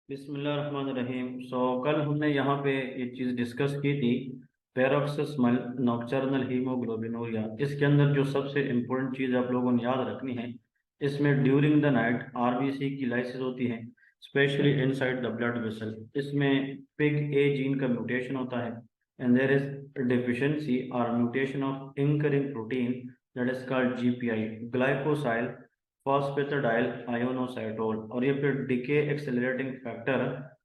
बिस्मिल्लाहिर्रहमानिर्रहीम। कल हमने यहाँ पे ये चीज़ डिस्कस की थी, पैरोक्सिस्मल नॉक्टर्नल हीमोग्लोबिनूरिया। इसके अंदर जो सबसे इम्पोर्टेंट चीज़ आप लोगों ने याद रखनी है, इसमें ड्यूरिंग द नाइट आरबीसी की लाइसिस होती है, specially inside the blood vessel. इसमें पिग ए जीन का म्यूटेशन होता है एंड देयर इज डिफिशिएंसी और mutation of anchoring protein that is called GPI, glycosyl phosphatidyl inositol. और ये फिर डिके एक्सेलरेटिंग फैक्टर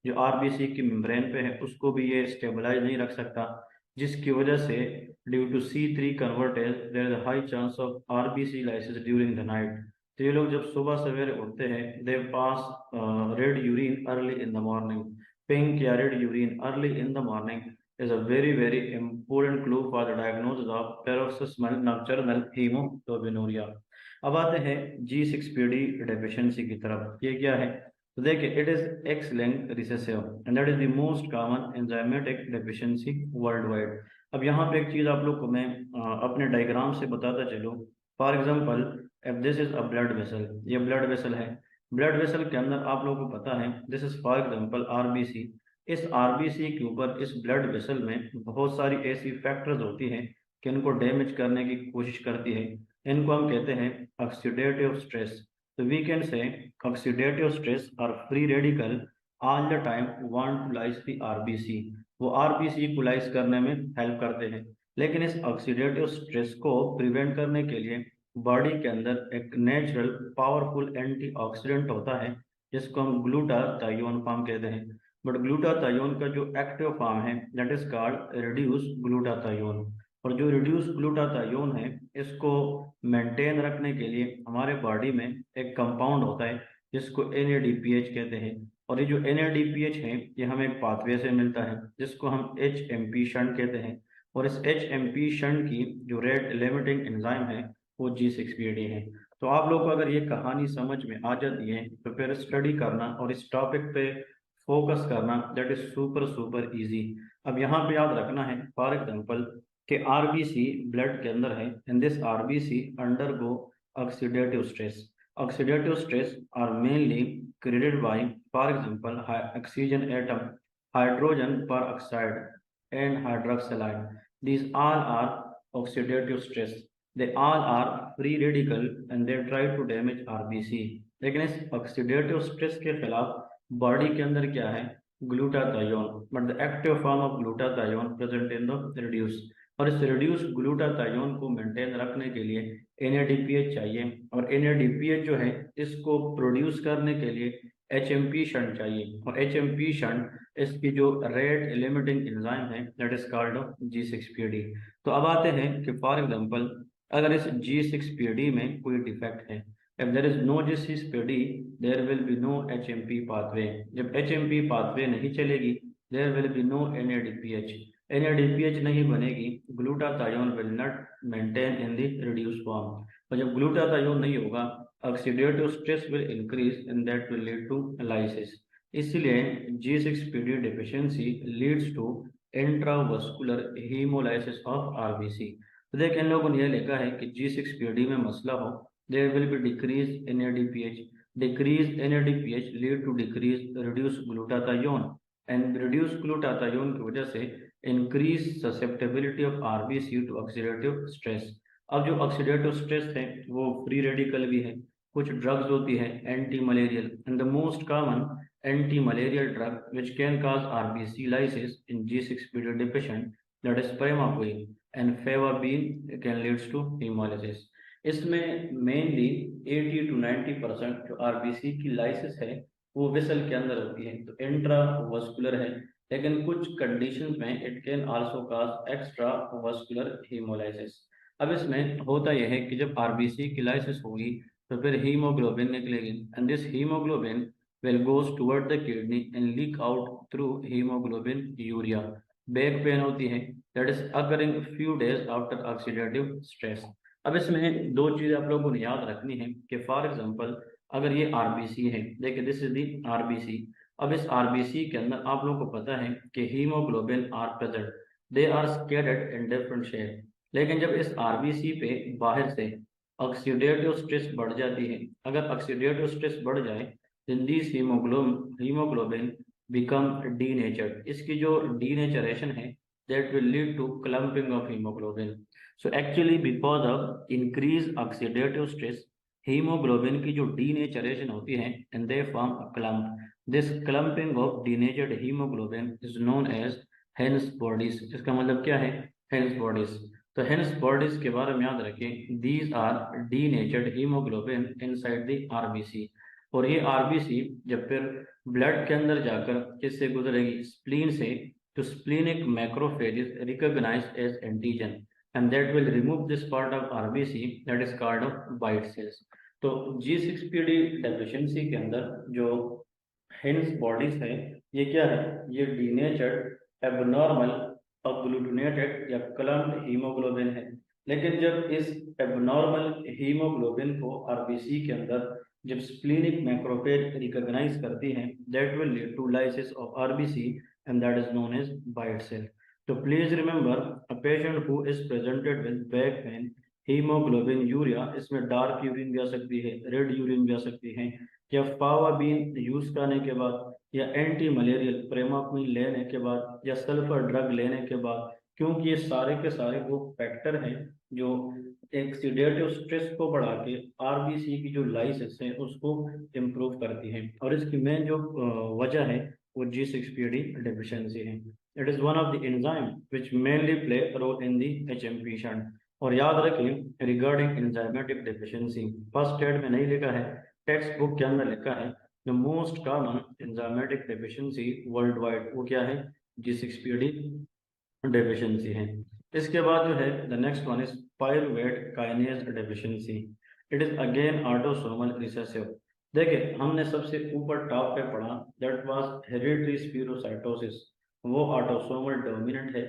जो आरबीसी की मेम्ब्रेन पे है उसको भी ये स्टेबलाइज नहीं रख सकता, जिसकी वजह से due to C3 convertase there is high chance of RBC lysis during the night. तो ये लोग जब सुबह सवेरे उठते हैं, they pass red urine early in the morning. Pink या red urine early in the morning is a very important clue for the diagnosis of paroxysmal nocturnal hemoglobinuria। अब आते हैं G6PD डेफिशिएंसी की तरफ। ये क्या है? तो देखिए, it is x linked recessive and that is the most common enzymatic deficiency world wide. अब यहाँ पे एक चीज आप लोग को मैं अपने डायग्राम से बताता चलूँ। For example, if this is a blood vessel, ये ब्लड वेसल है। ब्लड वेसल के अंदर आप लोगों को पता है this is for example RBC. इस आरबीसी के ऊपर इस ब्लड वेसल में बहुत सारी ऐसी फैक्टर्स होती हैं कि इनको डैमेज करने की कोशिश करती है। इनको हम कहते हैं ऑक्सीडेटिव स्ट्रेस। तो we can say oxidative stress और free radical all the time want to lyse the RBC. वो आरबीसी को लाइज करने में हेल्प करते हैं। लेकिन इस ऑक्सीडेटिव स्ट्रेस को प्रिवेंट करने के लिए बॉडी के अंदर एक नेचुरल पावरफुल एंटीऑक्सीडेंट होता है, जिसको हम ग्लूटाथायोन फॉर्म कहते हैं। बट ग्लूटाथायोन का जो एक्टिव फॉर्म है that is called reduce glutathione. और जो रिड्यूस ग्लूटाथायोन है, इसको मेंटेन रखने के लिए हमारे बॉडी में एक कंपाउंड होता है जिसको NADPH कहते हैं। और ये जो NADPH है, ये हमें एक पाथवे से मिलता है जिसको हम HMP शंट कहते हैं। और इस HMP शंट की जो रेट लिमिटिंग एंजाइम है वो G6PD है। तो आप लोग को अगर ये कहानी समझ में आ जाती है तो फिर स्टडी करना और इस टॉपिक पे फोकस करना that is super super easy. अब यहाँ पे याद रखना है, फॉर एग्जांपल कि आरबीसी ब्लड के अंदर है and this RBC undergo oxidative stress. Oxidative stress are mainly created by for example oxygen atom, hydrogen peroxide and hydroxide. these all are oxidative stress, they all are free radical and they try to damage RBC। लेकिन इस oxidative stress के खिलाफ body के अंदर क्या है? Glutathione. But the active form of glutathione present in the reduce. और इस रिड्यूस ग्लूटाथायोन को मेंटेन रखने के लिए NADPH चाहिए। और NADPH जो है, इसको प्रोड्यूस करने के लिए HMP शंट चाहिए। और HMP शंट इसकी जो रेट लिमिटिंग एंजाइम है दैट इज कॉल्ड G6PD। तो अब आते हैं कि फॉर एग्जांपल, अगर इस G6PD में कोई डिफेक्ट है, if there is no G6PD there will be no HMP pathway। जब HMP pathway नहीं चलेगी, there will be no NADPH। NADPH नहीं बनेगी, glutathione will not maintain in the reduced form। और जब ग्लूटाथायोन नहीं होगा, oxidative stress will increase and that will lead to lysis। इसलिए G6PD deficiency leads to intravascular hemolysis of RBC। तो देखिए, इन लोगों ने यह लिखा है कि G6PD में मसला हो, there will be decrease NADPH। Decrease NADPH lead to decrease reduce glutathione and reduce glutathione की वजह से increase susceptibility of RBC to oxidative stress। अब जो ऑक्सीडेटिव स्ट्रेस है वो फ्री रेडिकल भी है। कुछ ड्रग्स होती है anti malarial and the most common anti malarial drug which can cause RBC lysis in G6PD deficient that is primaquine and fevabine can leads to hemolysis। इसमें mainly 80 to 90% जो RBC की lysis है वो vessel के अंदर होती है, तो इंट्रावस्कुलर है। लेकिन कुछ कंडीशंस में it can also cause extra vascular haemolysis. अब इसमें होता यह है कि जब आरबीसी की लाइसिस होगी तो फिर हीमोग्लोबिन निकलेगी and this haemoglobin will goes toward the kidney and leak out through hemoglobin urea। Back pain होती है that is occurring few days after oxidative stress। अब इसमें दो चीज आप लोगों को याद रखनी है कि फॉर एग्जांपल, अगर ये आरबीसी है, देखिए दिस इज दी आरबीसी। अब इस आरबीसी के अंदर आप लोगों को पता है कि haemoglobin are present, they are scattered in different shape. लेकिन जब इस आरबीसी पे बाहर से ऑक्सीडेटिव स्ट्रेस बढ़ जाती है, अगर ऑक्सीडेटिव स्ट्रेस बढ़ जाए then this hemoglobin become denatured. इसकी जो denaturation है, that will lead to clumping of hemoglobin. So actually because of increased oxidative stress, hemoglobin की जो denaturation होती है and they form a clump. This clumping of denatured hemoglobin is known as Hen's bodies. इसका मतलब क्या है? Hen's bodies. तो hence bodies के बारे में याद रखें, these are denatured haemoglobin inside the RBC. और ये आरबीसी जब फिर ब्लड के अंदर जाकर किससे गुजरेगी? स्प्लीन से। तो splenic macrophage is recognised as antigen and that will remove this part of RBC, that is called of white cells. तो G6PD डेफिशिएंसी के अंदर जो हेंस बॉडीज है, ये क्या है? ये डीनेचर्ड एबनॉर्मल अग्लूटिनेटेड या क्लम्प्ड हीमोग्लोबिन है। लेकिन जब इस एबनॉर्मल हीमोग्लोबिन को आरबीसी के अंदर जब स्प्लीनिक मैक्रोफेज रिकॉग्नाइज करती है, that will lead to lysis of RBC and that is known as white cell. तो please remember, a patient who is presented with back pain, haemoglobinuria, इसमें dark urine भी आ सकती है, red urine भी आ सकती है, या फावाबीन यूज करने के बाद, या एंटी मलेरियल प्रेमाक्विन लेने के बाद, या सल्फर ड्रग लेने के बाद, क्योंकि ये सारे के सारे वो फैक्टर हैं जो एक्सीडेटिव स्ट्रेस को बढ़ा के आरबीसी की जो लाइसिस है उसको इम्प्रूव करती है। और इसकी मेन जो वजह है वो G6PD डेफिशिएंसी है। It is one of the enzyme which mainly play role in the HMP shunt. और याद रखें, regarding enzymatic deficiency, first aid में नहीं लिखा है, टेक्स्ट बुक के अंदर लिखा है the most common enzymatic deficiency world wide, वो क्या है? G6PD डेफिशिएंसी है। इसके बाद जो है the next one is pyruvate kinase deficiency. It is again autosomal recessive. देखिए, हमने सबसे ऊपर टॉप पे पढ़ा, दैट वाज हेरिडिटरी स्पीरोसाइटोसिस, वो ऑटोसोमल डोमिनेंट है।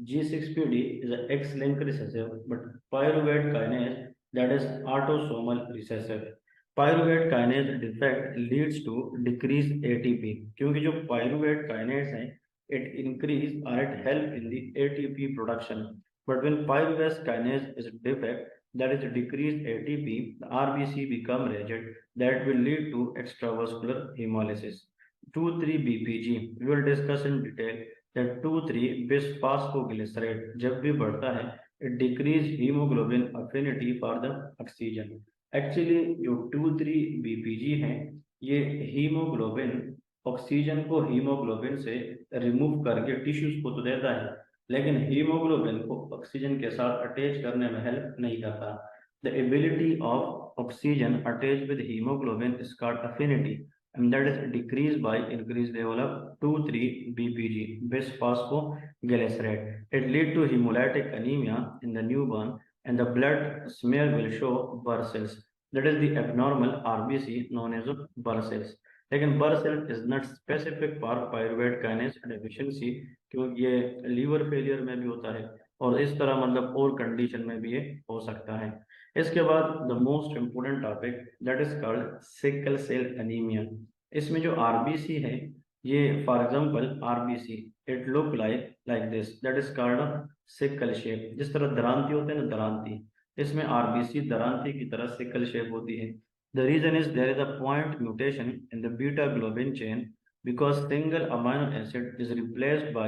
G6PD is X link recessive, but pyruvate kinase that is autosomal recessive. Pyruvate kinase defect leads to decrease ATP, क्योंकि जो पायरुवेट काइनेज है, it increase or it help in the ATP production. But when pyruvate kinase is defect, that is decreased ATP, the RBC become rigid, that will lead to extravascular hemolysis. 2,3-BPG, we will discuss in detail that 2,3-bisphosphoglycerate जब भी बढ़ता है, it decrease hemoglobin affinity for the oxygen. Actually जो 2,3-BPG है, ये haemoglobin oxygen को haemoglobin से remove करके टिश्यूज को तो देता है, लेकिन हीमोग्लोबिन को ऑक्सीजन के साथ अटैच करने में हेल्प नहीं करता। The ability of oxygen attach with haemoglobin is called affinity and that is decrease by increase level of 2,3-BPG bisphosphoglycerate. It lead to hemolytic anemia in the newborn and the blood smear will show Burr cells. That is the abnormal RBC known as Burr cells. लेकिन burr cell is not specific for pyruvate kinase deficiency, क्योंकि ये liver failure में भी होता है और इस तरह मतलब और कंडीशन में भी ये हो सकता है। इसके बाद the most important topic that is called sickle cell anaemia. इसमें जो आरबीसी है, ये for example RBC it look like this, that is called sickle shape. जिस तरह दरांती होते हैं ना, दरांती, इसमें आरबीसी दरांती की तरह सिकल शेप होती है। The reason is there is a point mutation in the beta globin chain because single amino acid is replaced by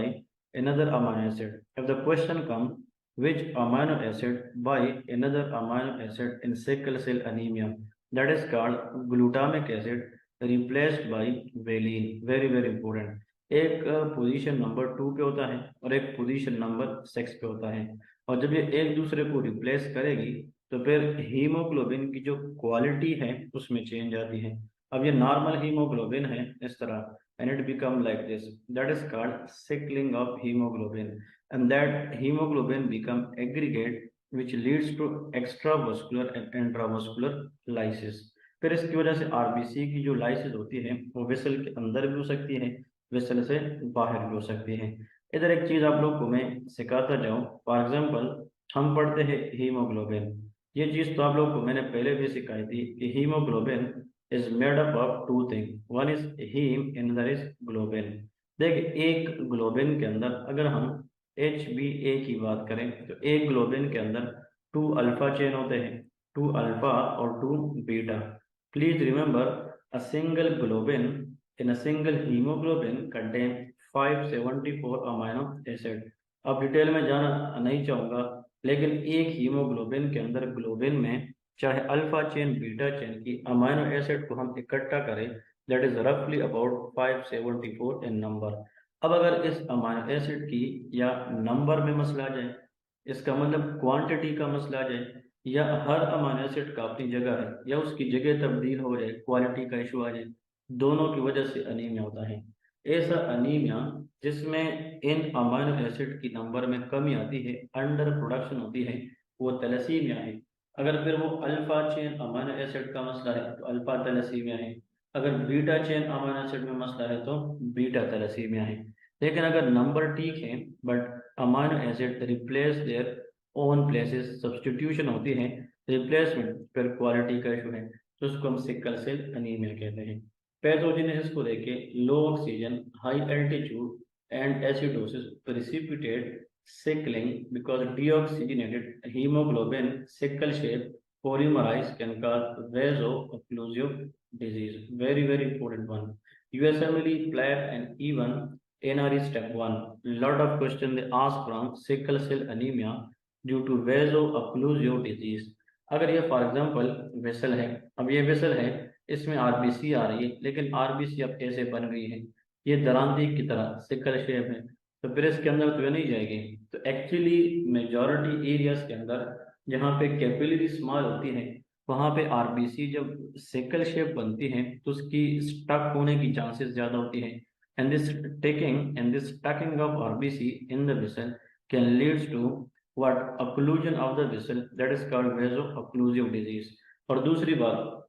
another amino acid. If the question comes, which amino acid by another amino acid in sickle cell anemia, that is called glutamic acid replaced by valine. Very very important. एक position number 2 पे होता है और एक position number 6 पे होता है, और जब ये एक दूसरे को रिप्लेस करेगी तो फिर हीमोग्लोबिन की जो क्वालिटी है उसमें चेंज आती है। अब ये नॉर्मल हीमोग्लोबिन है इस तरह, and it become like this, that is called sickling of haemoglobin and that haemoglobin become aggregate which leads to extravascular and intravascular lysis. फिर इसकी वजह से आरबीसी की जो लाइसिस होती है वो वेसल के अंदर भी हो सकती है, वेसल से बाहर भी हो सकती है। इधर एक चीज आप लोग को मैं सिखाता जाऊं, फॉर एग्जाम्पल हम पढ़ते हैं हीमोग्लोबिन। ये चीज तो आप लोग को मैंने पहले भी सिखाई थी कि haemoglobin is made up of two thing, one is haem and other is globin. देखिए, एक ग्लोबिन के अंदर अगर हम HbA की बात करें तो एक ग्लोबिन के अंदर 2 अल्फा चेन होते हैं, 2 अल्फा और 2 beta. Please remember, a single globin in a single hemoglobin contain 574 amino acid। अब डिटेल में जाना नहीं चाहूंगा, लेकिन एक हीमोग्लोबिन के अंदर ग्लोबिन में चाहे अल्फा चेन बीटा चेन की अमाइनो एसिड को हम इकट्ठा करें, दैट इज रफली अबाउट 574 इन नंबर। अब अगर इस अमाइनो एसिड की या नंबर में मसला आ जाए, इसका मतलब क्वांटिटी का मसला आ जाए, या हर अमाइनो एसिड का अपनी जगह है या उसकी जगह तब्दील हो जाए, क्वालिटी का इशू आ जाए, दोनों की वजह से अनीमिया होता है। ऐसा अनीमिया जिसमें इन अमाइनो एसिड की नंबर में कमी आती है, अंडर प्रोडक्शन होती है, वो तैलेसीमिया है। अगर फिर वो अल्फा चेन अमाइनो एसिड का मसला है तो अल्फा तैलेसीमिया है। अगर बीटा चेन अमाइनो एसिड में मसला है तो बीटा तैलेसीमिया है। लेकिन अगर नंबर ठीक है but amino acid replace their own places, substitution होती है, रिप्लेसमेंट, फिर क्वालिटी का इशू है, तो उसको हम सिकल सेल अनीमिया कहते हैं। पैथोजेनेसिस को देखे, low oxygen, high altitude and acidosis precipitate sickling because deoxygenated hemoglobin sickle shape polymerized can cause vaso-occlusive disease. Very, very important one. USMLE, PLAB, and even NRE step 1. Lot of questions they ask from sickle cell anemia due to vaso-occlusive disease. अगर ये for example vessel है, अब ये vessel है, इसमें RBC आ रही है, लेकिन आरबीसी अब कैसे बन गई है, ये दरांती की तरह सिकल शेप है, तो फिर इसके अंदर तो ये नहीं जाएगी। तो एक्चुअली मेजॉरिटी एरियाज के अंदर जहाँ पे कैपिलरी स्मॉल होती है, वहाँ पे आरबीसी जब सिकल शेप बनती है तो उसकी स्टक होने की चांसेस ज़्यादा होती है। And this sticking of RBC in the vessel can leads to what occlusion of the vessel, that is called vaso occlusive disease. और दूसरी बात,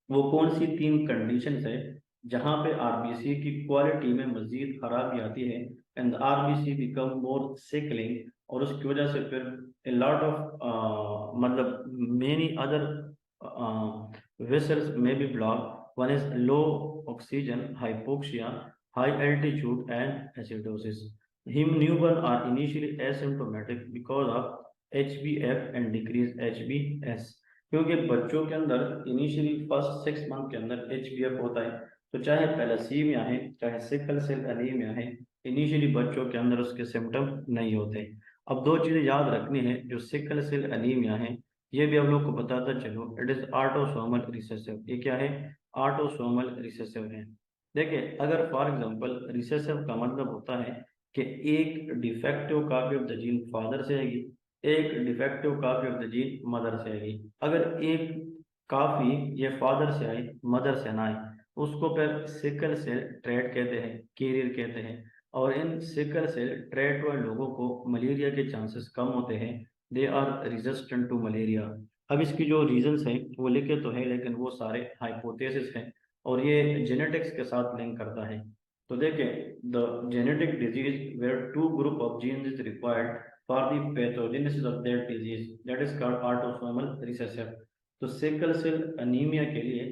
वो कौन सी तीन कंडीशंस है जहां पे आरबीसी की क्वालिटी में मजीद खराबी आती है, and RBC become more sickling, और उसकी वजह से फिर ए लॉट ऑफ मतलब मेनी अदर वेसल्स में be block. One is low oxygen, hypoxia, high altitude and acidosis. Him newborn are initially asymptomatic because of HbF and decrease HbS, क्योंकि बच्चों के अंदर इनिशियली फर्स्ट 6 मंथ के अंदर एचबीएफ होता है, तो चाहे पैलासीमिया है चाहे सिकल सेल एनीमिया है, इनिशियली बच्चों के अंदर उसके सिम्टम नहीं होते। अब दो चीजें याद रखनी है, जो सिकल सेल एनीमिया है ये भी हम लोग को बताता चलो, इट इज ऑटोसोमल रिसेसिव। ये क्या है? ऑटोसोमल रिसेसिव है। देखिए, अगर फॉर एग्जांपल रिसेसिव का मतलब होता है कि एक defective copy of the gene father से आएगी, एक defective copy of the gene mother से आएगी। अगर एक कॉपी ये फादर से आए मदर से ना आए, उसको फिर सिकल सेल ट्रेट कहते हैं, कैरियर कहते हैं। और इन सिकल सेल ट्रेट वाले लोगों को मलेरिया के चांसेस कम होते हैं, they are resistant to malaria. अब इसकी जो रीजंस हैं वो लिखे तो है, लेकिन वो सारे हाइपोथेसिस हैं और ये जेनेटिक्स के साथ लिंक करता है। तो देखें, the genetic disease where two group of genes is required for the pathogenesis of that disease, that is called autosomal recessive। तो सिकल सेल अनीमिया के लिए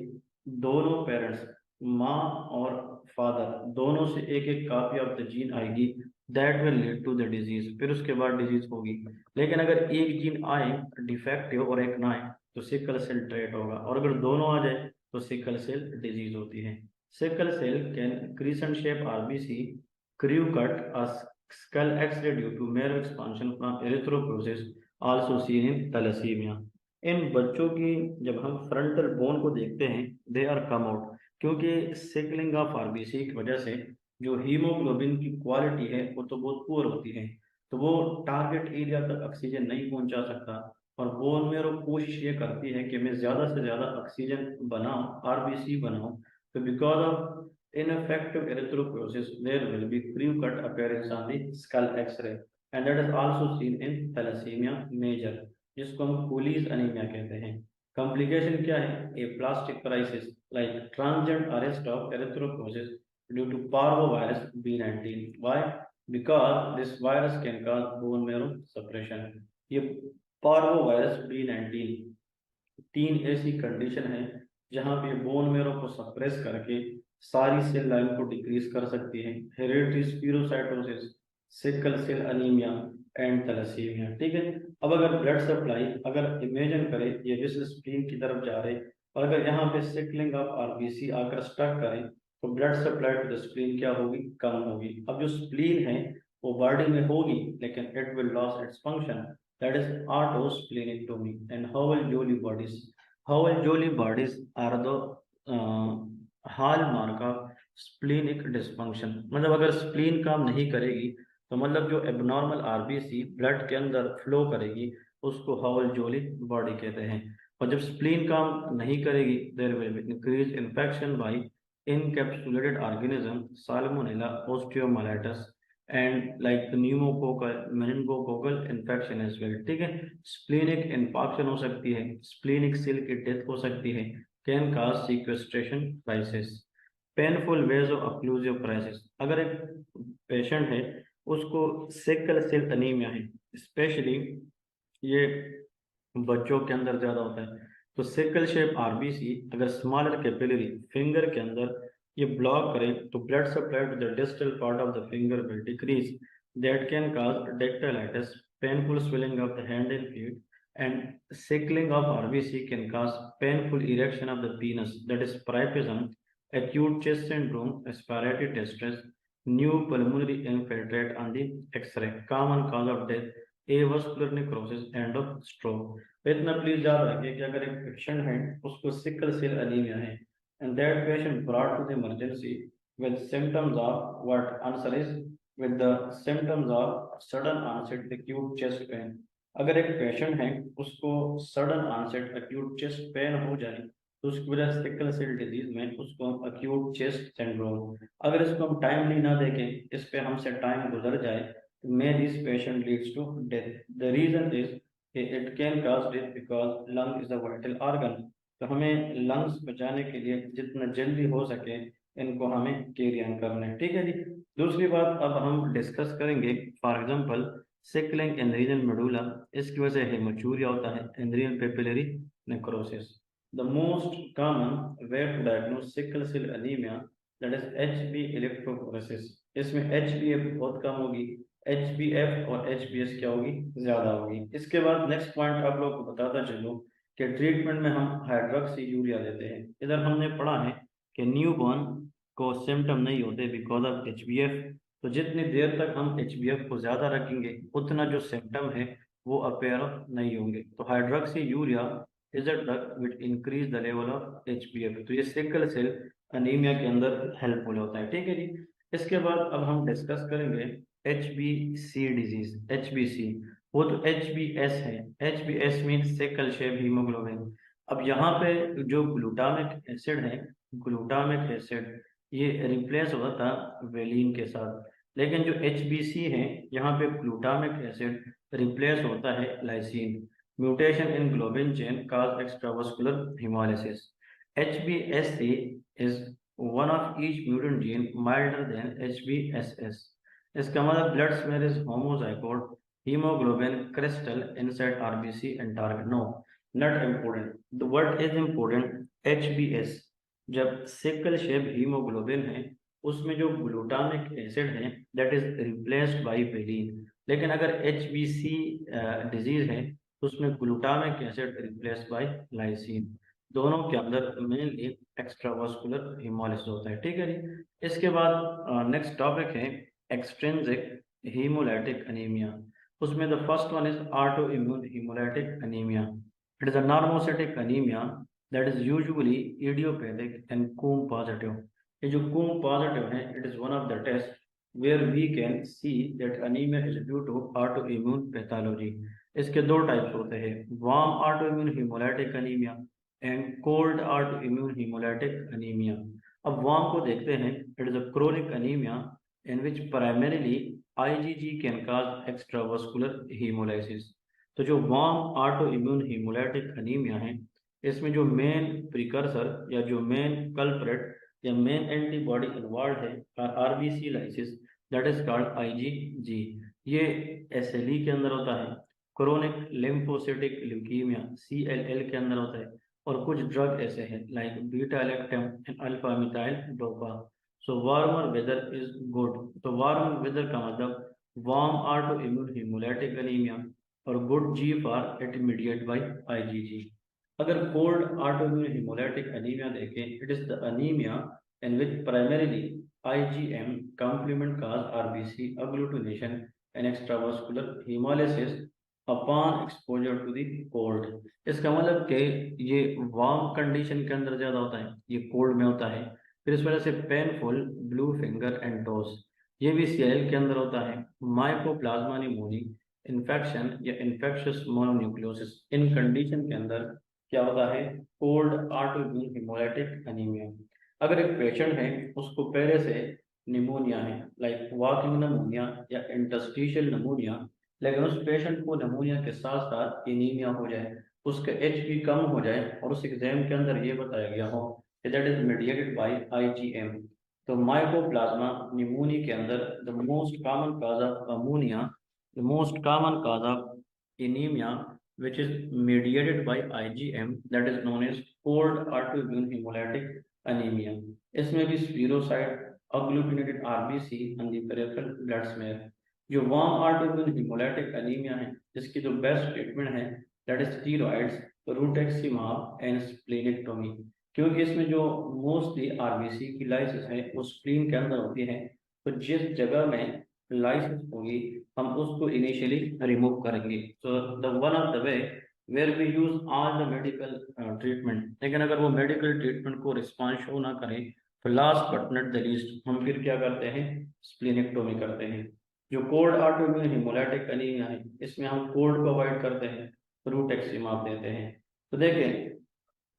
दोनों पेरेंट्स, माँ और फादर, दोनों से एक एक कॉपी ऑफ द जीन आएगी, that will lead to the disease, फिर उसके बाद डिजीज होगी। लेकिन अगर एक जीन आए डिफेक्टिव और एक ना आए तो सिकल सेल ट्रेट होगा, और अगर दोनों आ जाए तो सिकल सेल डिजीज होती है। Sickle cell can crescent shape RBC, crew cut, skull X-ray due to marrow expansion from erythropoiesis, also seen in thalassemia। इन बच्चों की जब हम फ्रंटल बोन को देखते हैं, दे आर कम आउट, क्योंकि सिकलिंग ऑफ आरबीसी की वजह से जो हीमोग्लोबिन की क्वालिटी है वो तो बहुत पुअर होती है, तो वो टारगेट एरिया तक ऑक्सीजन नहीं पहुंचा सकता। और बोन मेरो कोशिश ये करती है कि मैं ज्यादा से ज्यादा ऑक्सीजन बनाऊं, आरबीसी बनाऊं। तो because of ineffective erythropoiesis, there will be clear-cut appearance on the skull X-ray, and that is also seen in thalassemia major, जिसको हम कूलीज अनीमिया कहते हैं। कॉम्प्लिकेशन क्या है? Aplastic crisis like transient arrest of erythropoiesis due to parvovirus B19। Why? Because this virus can cause bone marrow suppression। ये parvovirus B19 तीन ऐसी condition है जहां पे बोन मेरो को सप्रेस करके सारी सेल लाइन को डिक्रीज कर सकती है। Hereditary spherocytosis, sickle cell anaemia and thalassaemia. ठीक है, अब अगर ब्लड सप्लाई, अगर इमेजिन करें ये विसल स्प्लीन की तरफ जा रहे, और अगर यहाँ पे सिकलिंग ऑफ आरबीसी आकर स्टक करें तो blood supply to the spleen क्या होगी, कम होगी। अब जो स्प्लीन है वो बॉडी में होगी लेकिन it will loss its function, that is autosplenectomy. And Howell Jolly bodies are the hallmark of splenic dysfunction. मतलब अगर स्प्लीन काम नहीं करेगी तो मतलब जो एबनॉर्मल आरबीसी ब्लड के अंदर फ्लो करेगी उसको हाउल जोली बॉडी कहते हैं। और जब स्प्लीन काम नहीं करेगी there will be increase infection by encapsulated organism, salmonella, osteomyelitis and like pneumococcal meningococcal infection as well. ठीक है, स्प्लीनिक इन्फेक्शन हो सकती है, स्प्लीनिक सेल की डेथ हो सकती है, can cause sequestration crisis. Painful vaso occlusive crisis. अगर एक पेशेंट है उसको सिकल सेल अनीमिया है, स्पेशली ये बच्चों के अंदर ज्यादा होता है, तो सिकल शेप आरबीसी अगर स्मॉलर कैपिलरी फिंगर के अंदर ये ब्लॉक करे तो blood supply to the distal part of the finger will decrease, that can cause dactylitis, painful swelling of the hand and feet, and sickling of RBC can cause painful erection of the penis, that is priapism, acute chest syndrome, respiratory distress, new pulmonary infiltrate on the X-ray, common cause of death, avascular necrosis, end of stroke। इतना please याद रखिए कि अगर एक patient है उसको sickle cell anaemia है and that patient brought to the emergency with symptoms of what answer is with the symptoms of sudden onset acute chest pain। अगर एक पेशेंट है उसको sudden onset acute chest pain हो जाए तो उसकी वजह से सिकल सेल डिजीज में उसको हम एक्यूट चेस्ट सिंड्रोम, अगर इसको हम टाइमली ना देखें, इस पे हमसे टाइम गुजर जाए, may this patient leads to death। The reason is it can cause death because lung is a vital organ। तो हमें लंग्स बचाने के लिए जितना जल्दी हो सके इनको हमें कैरी ऑन करना है। ठीक है जी। दूसरी बात अब हम डिस्कस करेंगे, for example sickling in renal medulla, इसकी वजह से हेमोचूरिया होता है, in renal papillary necrosis. The most common way to diagnose sickle cell anaemia that is Hb electrophoresis. इसमें एचबीएफ बहुत कम होगी, एचबीएफ और एचबीएस क्या होगी, ज्यादा होगी। इसके बाद नेक्स्ट पॉइंट आप लोग को बताता चलूं कि ट्रीटमेंट में हम हाइड्रोक्सी यूरिया देते हैं। इधर हमने पढ़ा है कि न्यूबॉर्न को सिम्टम नहीं होते बिकॉज ऑफ एचबीएफ, तो जितनी देर तक हम एचबीएफ को ज्यादा रखेंगे उतना जो सिम्टम है वो अपेयर नहीं होंगे। तो hydroxyurea is a drug which increase the level of HbF, तो ये सिकल सेल अनीमिया के अंदर हेल्पफुल होता है। ठीक है जी। इसके बाद अब हम डिस्कस करेंगे H B C disease. H B C वो तो एच बी एस है, H B S mean sickle shape haemoglobin. अब यहाँ पे जो ग्लूटामिक एसिड है, ग्लूटामिक एसिड ये रिप्लेस होता था वेलिन के साथ, लेकिन जो एच बी सी है यहाँ पे ग्लूटामिक एसिड रिप्लेस होता है lysine. Mutation in globin chain cause extravascular hemolysis। HbSc is one of each mutant gene milder than HbSs। इसका मतलब blood smear is homozygote hemoglobin crystal inside RBC and target। No, not important। The what is important? HbS जब sickle shape haemoglobin है उसमें जो glutamic acid है that is replaced by valine, लेकिन अगर HbC disease है तो उसमें glutamic acid replaced by lysine. दोनों के अंदर मेनली एक्स्ट्रावास्कुलर हिमोलिसिस होता है। ठीक है जी। इसके बाद नेक्स्ट टॉपिक है एक्सट्रिंसिक hemolytic anemia। उसमें the first one is auto immune hemolytic anemia। It is a normocytic anemia that is usually idiopathic and COMB positive। ये जो COMB positive है it is one of the tests where we can see that anemia is due to autoimmune pathology। इसके दो types होते हैं, warm autoimmune hemolytic anemia and cold autoimmune hemolytic anemia। अब warm को देखते हैं, it is a chronic anemia in which primarily IgG can cause extravascular hemolysis। तो जो वार्म autoimmune hemolytic anemia है इसमें जो मेन प्रिकर्सर या जो मेन कल्प्रेट या मेन एंटीबॉडी इन्वॉल्व है RBC lysis, that is called IgG. ये एसएलई के अंदर होता है, क्रोनिक लिम्फोसिटिक ल्यूकीमिया सीएलएल के अंदर होता है, और कुछ ड्रग ऐसे हैं like beta lactam and alpha methyl dopa. So warmer weather is good. तो वार्म वेदर का मतलब warm auto immune hemolytic anemia और good G for intermediate by IgG. अगर कोल्ड ऑटोइम्यून हेमोलाइटिक एनीमिया देखें, it is the anaemia in which primarily IgM complement cause RBC agglutination and extravascular hemolysis upon exposure to the cold। इसका मतलब कि ये warm condition के अंदर ज्यादा होता है, ये कोल्ड में होता है। फिर इस वजह से painful blue finger and toes, ये भी CL के अंदर होता है। माइकोप्लाज्मा निमोनी इन्फेक्शन या इन्फेक्शियस मोनोन्यूक्लियोसिस, इन कंडीशन के अंदर क्या होता है, कोल्ड ऑटोइम्यून हेमोलाइटिक एनीमिया। अगर एक पेशेंट है, उसको पहले से निमोनिया है, लाइक वॉकिंग नमोनिया या इंटरस्टिशियल नमोनिया, लेकिन उस पेशेंट को नमोनिया के साथ साथ एनीमिया हो जाए, उसका HP कम हो जाए और उस एग्जाम के अंदर ये बताया गया हो कि that is mediated by IgM, तो माइकोप्लाज्मा निमोनिया के अंदर the most common cause of ammonia, the most common cause of anemia which is mediated by IgM, that is known as cold autoimmune hemolytic anemia। इसमें भी spherocyte agglutinated RBC and the peripheral blood smear। जो warm autoimmune haemolytic anaemia है, इसकी जो best treatment है that is steroids, rituximab and splenectomy. क्योंकि इसमें जो मोस्टली RBC की लाइसिस है वो स्प्लीन के अंदर होती है, तो जिस जगह में लाइसिस होगी हम उसको इनिशियली रिमूव करेंगे। So the one of the way where we use all the medical treatment, लेकिन अगर वो मेडिकल ट्रीटमेंट को रिस्पॉन्स शो ना करें, तो last but not the least हम फिर क्या करते हैं, स्प्लीनेक्टोमी करते हैं। जो कोल्ड ऑटोइम्यून हेमोलाइटिक एनीमिया है, इसमें हम कोल्ड को अवॉइड करते हैं, रूटेक्सिमाब देते हैं। तो देखें,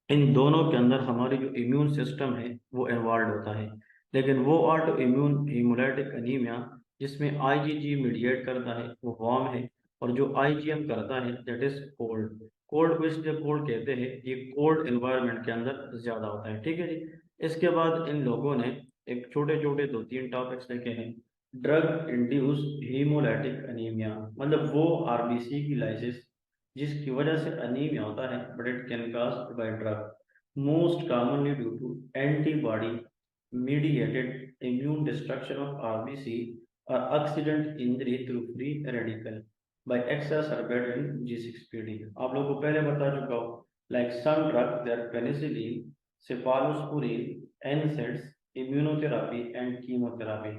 इन दोनों के अंदर हमारी जो इम्यून सिस्टम है वो इन्वॉल्व होता है, लेकिन वो ऑटो इम्यून हीमोलाइटिक अनीमिया जिसमें IgG मीडिएट करता है वो वार्म है, और जो IgM करता है दैट इज कोल्ड। कोल्ड को इसलिए कोल्ड कहते हैं, ये कोल्ड एनवायरनमेंट के अंदर ज्यादा होता है, ठीक है जी। इसके बाद इन लोगों ने एक छोटे छोटे 2-3 टॉपिक्स लिखे हैं। ड्रग इंड्यूस्ड हीमोलाइटिक अनीमिया, मतलब वो RBC की लाइसिस जिसकी वजह से अनीमिया होता है, but it can cause by drug, most commonly due to antibody mediated immune destruction of RBC or accident injury through free radical by exacerbating G6PD। आप लोगों को पहले बता चुका हूँ, like some drugs, there penicillin, cephalosporin, NSAIDs, immunotherapy and chemotherapy।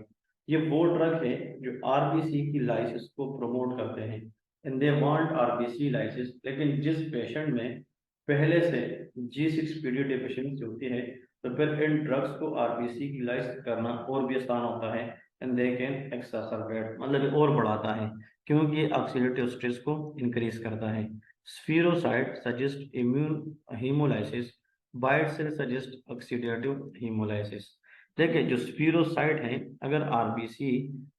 ये वो drug है जो RBC की लाइसिस को प्रमोट करते हैं, and they want RBC lysis. लेकिन जिस पेशेंट में पहले से G6PD डिफिशियंसी होती है, तो फिर इन ड्रग्स को RBC की लाइसिस करना और भी आसान होता है, एंड दे कैन एक्सासरबेट, मतलब और बढ़ाता है, क्योंकि ये ऑक्सीडेटिव स्ट्रेस को इंक्रीज करता है। Spherocyte suggest immune haemolysis, bite cell suggest oxidative haemolysis. देखिए, जो स्फीरोसाइट है, अगर RBC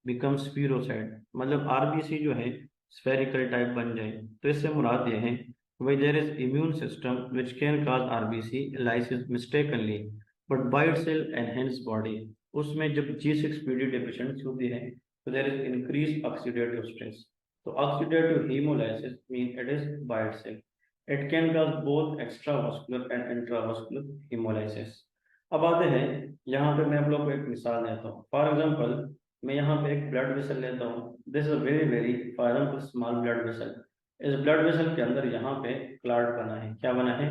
बिकम स्फीरोसाइट, मतलब RBC जो है स्फेरिकल टाइप बन जाए, तो इससे मुराद ये है why there is immune system which can cause RBC lysis mistakenly but white cell enhance body। उसमें जब G6PD deficiency होती है, तो there is increased oxidative stress, तो oxidative hemolysis mean it is white cell, it can cause both extravascular and intravascular hemolysis। अब आते हैं, यहाँ पे मैं आप लोग को एक मिसाल देता हूँ। फॉर एग्जाम्पल, मैं यहाँ पे एक ब्लड वेसल लेता हूँ, this is very very for example small blood vessel. इस ब्लड वेसल के अंदर यहाँ पे क्लॉट बना है, क्या बना है,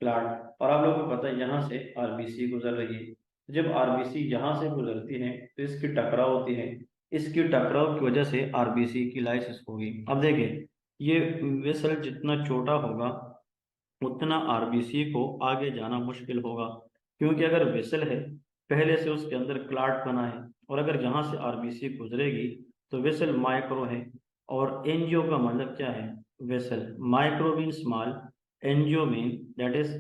क्लॉट। और आप लोगों को पता है यहाँ से RBC गुजर रही है, जब RBC यहाँ से गुजरती है तो इसकी टकराव होती है, इसकी टकराव की वजह से RBC की लाइसिस होगी। अब देखिए, ये वेसल जितना छोटा होगा उतना RBC को आगे जाना मुश्किल होगा, क्योंकि अगर वेसल है पहले से उसके अंदर क्लॉट बना है, और अगर यहाँ से RBC गुजरेगी तो वेसल माइक्रो है, और एनजियो का मतलब क्या है, vessel. Micro mean small, NGO mean that is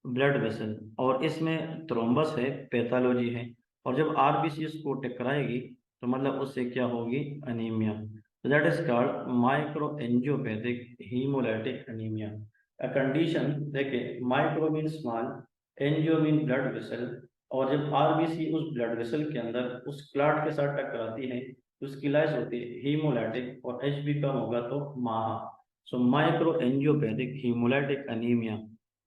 blood vessel, और इसमें थ्रोम्बस है, पैथोलॉजी है, और जब RBC इसको टकराएगी तो मतलब उससे क्या होगी, अनीमिया। तो that is called micro angiopathic haemolytic anaemia. A condition देखिए, micro mean small, angio mean blood vessel, और जब RBC उस ब्लड वेसल के अंदर उस क्लॉट के साथ टकराती है तो उसकी लाइस होती है हीमोलाइटिक, और HB कम होगा तो माहा। So micro angiopathic haemolytic anaemia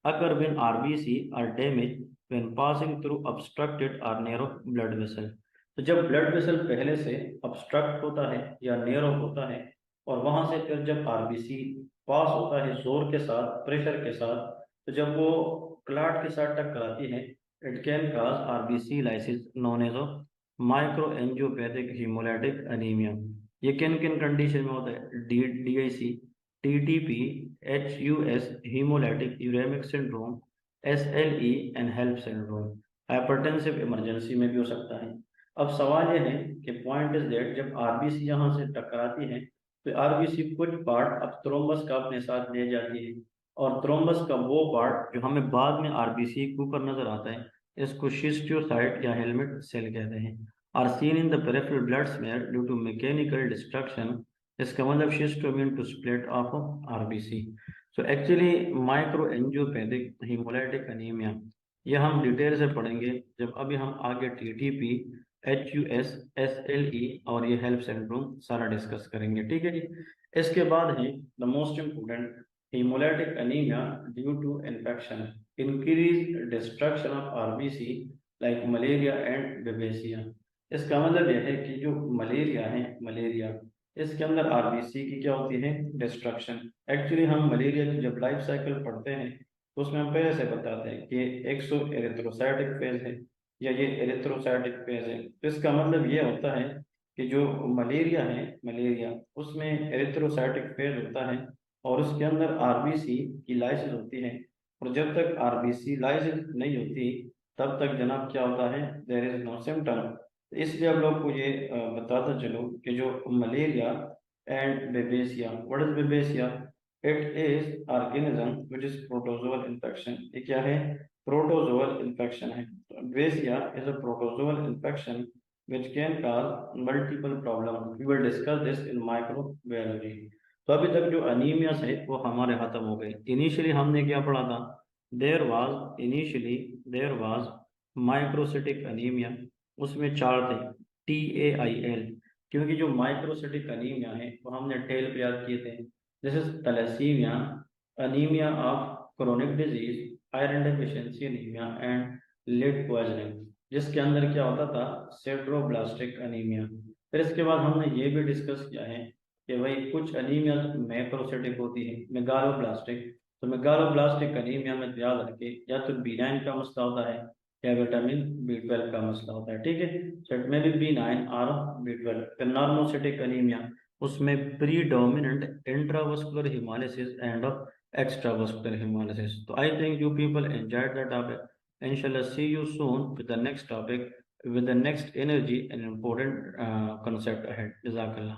occur when RBC are damaged when passing through obstructed or narrow blood vessel। तो जब ब्लड वेसल पहले से obstruct होता है या narrow होता है, और वहां से फिर जब RBC पास होता है जोर के साथ, प्रेशर के साथ, तो जब वो क्लाट के साथ टकराती है, it can cause RBC lysis known as micro angiopathic haemolytic anaemia. ये किन किन कंडीशन में होता है? DIC, TTP, HUS, haemolytic uraemic syndrome, SLE and HELLP syndrome. Hypertensive emergency में भी हो सकता है। अब सवाल यह है कि पॉइंट इज दैट जब आरबीसी यहाँ से टकराती है तो आरबीसी कुछ पार्ट अब थ्रोम्बस का अपने साथ ले जाती है, और थ्रोम्बस का वो पार्ट जो हमें बाद में आरबीसी के ऊपर नजर आता है, इसको शिस्टोसाइट या हेलमेट सेल कहते हैं। Are seen in the peripheral blood smear due to mechanical destruction. इसका मतलब schisto mean to split of RBC. So actually micro angiopathic haemolytic anaemia, ये हम डिटेल से पढ़ेंगे जब अभी हम आगे टीटीपी, एचयूएस, एसएलई और ये हेल्प सिंड्रोम सारा डिस्कस करेंगे, ठीक है जी। इसके बाद है the most important, hemolytic anemia due to infection, increased destruction of RBC like malaria and babesia। इसका मतलब यह है कि जो मलेरिया है, मलेरिया, इसके अंदर आरबीसी की क्या होती है? डिस्ट्रक्शन। एक्चुअली हम मलेरिया की जब लाइफ साइकिल पढ़ते हैं तो उसमें हम पहले से बताते हैं कि एक्सो एरिथ्रोसाइटिक फेज है या ये एरिथ्रोसाइटिक फेज है। तो इसका मतलब ये होता है कि जो मलेरिया है, मलेरिया, उसमें एरिथ्रोसाइटिक फेज होता है और उसके अंदर आरबीसी की लाइसिस होती है। और जब तक आरबीसी लाइसिस नहीं होती तब तक जनाब क्या होता है? There is no symptom. इसलिए आप लोग को ये बताता चलो कि जो malaria and babesia, what is babesia? It is organism which is protozoal infection. ये क्या है? प्रोटोजोअल इन्फेक्शन है। Babesia is a protozoal infection which can cause multiple problems. We will discuss this in microbiology. तो अभी तक जो अनीमियास है वो हमारे खत्म हो गई। इनिशियली हमने क्या पढ़ा था? There was microcytic anaemia. उसमें चार थे, TAIL। क्योंकि जो माइक्रोसिटिक अनीमिया है वो हमने टेल पे याद किए थे। This is thalassaemia, anaemia of chronic disease, iron deficiency anaemia and lead poisoning, जिसके अंदर क्या होता था? Sideroblastic anaemia. फिर इसके बाद हमने ये भी डिस्कस किया है कि भाई कुछ अनीमिया मैक्रोसिटिक होती है, मेगालोब्लास्टिक। तो मेगालोब्लास्टिक अनीमिया में याद रखे या तो B9 का मसला होता है या विटामिन B12 का मसला होता है, ठीक है। सो इट में भी B9 और B12। फिर नॉर्मोसिटिक अनीमिया, उसमें predominant intravascular haemolysis and extravascular hemolysis। तो I think you people enjoyed the topic. Inshallah, see you soon with the next topic, with the next energy and important concept ahead. Jazakallah.